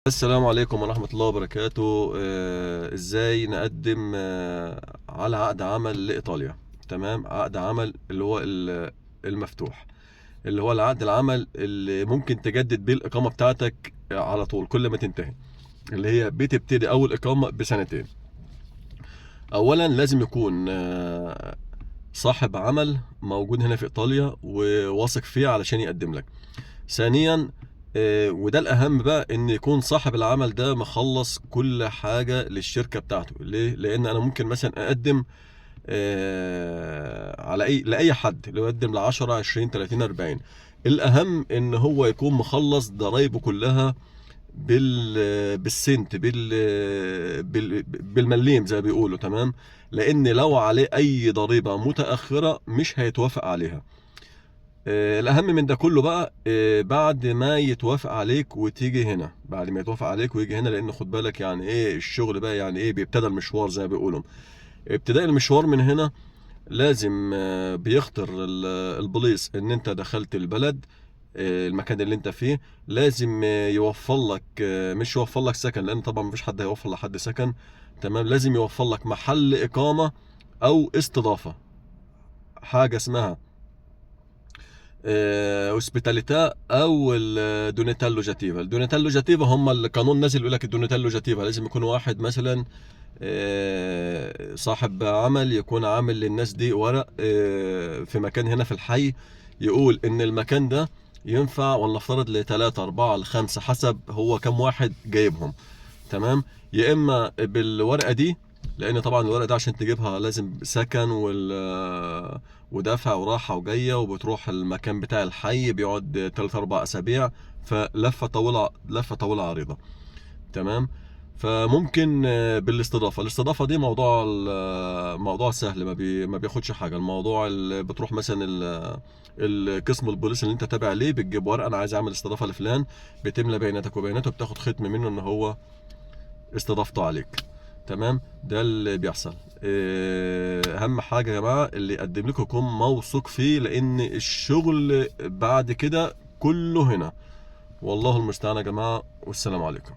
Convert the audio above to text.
السلام عليكم ورحمة الله وبركاته. ازاي نقدم على عقد عمل لإيطاليا؟ تمام، عقد عمل اللي هو المفتوح، اللي هو العقد العمل اللي ممكن تجدد بيه الإقامة بتاعتك على طول كل ما تنتهي، اللي هي بتبتدي أول إقامة بسنتين. أولا لازم يكون صاحب عمل موجود هنا في إيطاليا وواثق فيه علشان يقدم لك. ثانيا وده الاهم بقى، ان يكون صاحب العمل ده مخلص كل حاجه للشركه بتاعته. ليه؟ لان انا ممكن مثلا اقدم على لاي حد، لو اقدم ل 10 20 30 40. الاهم ان هو يكون مخلص ضرايبه كلها بالسنت بالمليم زي ما بيقولوا. تمام، لان لو عليه اي ضريبه متاخره مش هيتوافق عليها. الأهم من ده كله بقى، بعد ما يتوافق عليك وتيجي هنا، بعد ما يتوافق عليك ويجي هنا، لأن خد بالك يعني إيه الشغل بقى، يعني إيه بيبتدى المشوار زي ما بيقولوا. ابتداء المشوار من هنا لازم بيخطر البوليس إن أنت دخلت البلد، المكان اللي أنت فيه. لازم يوفر لك، مش يوفر لك سكن، لأن طبعا مفيش حد هيوفر لحد سكن. تمام، لازم يوفر لك محل إقامة أو استضافة، حاجة اسمها اوسبيتاليتا او الدونيتالو جاتيفا. الدونيتالو جاتيفا هم القانون نازل يقول لك الدونيتالو جاتيفا لازم يكون واحد مثلا صاحب عمل، يكون عامل للناس دي ورق في مكان هنا في الحي، يقول ان المكان ده ينفع، ولا افترض لثلاثة أربعة لخمسة حسب هو كم واحد جايبهم. تمام، يا اما بالورقه دي، لان طبعا الورقه دي عشان تجيبها لازم سكن ودفع وراحه وجايه، وبتروح المكان بتاع الحي بيقعد 3 4 اسابيع، فلفه طويله، لفه طويله عريضه. تمام، فممكن بالاستضافه. الاستضافه دي موضوع سهل، ما بياخدش حاجه. الموضوع اللي بتروح مثلا القسم البوليس اللي انت تابع ليه، بتجيب ورقه انا عايز اعمل استضافه لفلان، بتملى بياناتك وبياناته، بتاخد ختم منه ان هو استضافته عليك. تمام، ده اللي بيحصل. اهم حاجه يا جماعه اللي يقدم لكم يكون موثوق فيه، لان الشغل بعد كده كله هنا. والله المستعان يا جماعه، والسلام عليكم.